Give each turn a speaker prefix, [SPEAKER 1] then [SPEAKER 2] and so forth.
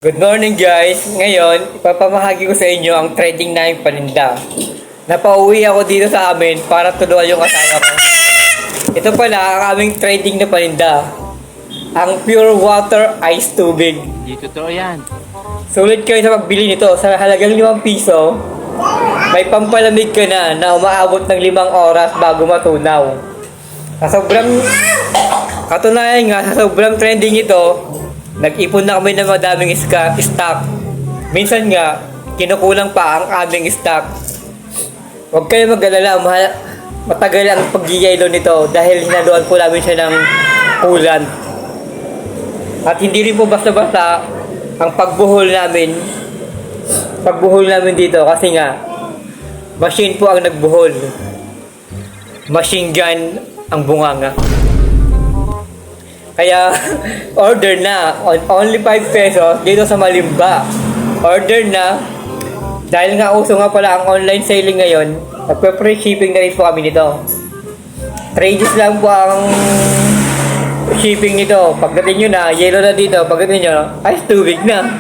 [SPEAKER 1] Good morning guys! Ngayon, ipapamahagi ko sa inyo ang trending na yung paninda. Napauwi ako dito sa amin para tulungan yung asawa ko. Ito pala ang aming trending na paninda. Ang pure water ice tubig.
[SPEAKER 2] Hindi totoo yan.
[SPEAKER 1] Sulit kayo sa pagbili nito sa halagang 5 piso. May pampalamig ka na umaabot ng 5 oras bago matunaw. Sa sobrang katunayan nga, sa sobrang trending ito, nag-ipon na kami ng madaming stock. Minsan nga, kinukulang pa ang aming stock. Huwag kayo mag-alala, matagal ang pag-yelo nito dahil hinaluan po namin siya ng coolant. At hindi rin po basta-basta ang pagbuhol namin dito kasi nga, machine po ang nagbuhol. Machine gun ang bunganga. Kaya, order na. On only 5 pesos dito sa Malimba. Order na. Dahil nga uso nga pala ang online selling ngayon, nagpe-free shipping na rin po kami nito. 3 days lang po ang shipping nito. Pagdating nyo na, yellow na dito. Pagdating nyo, ay tubig na.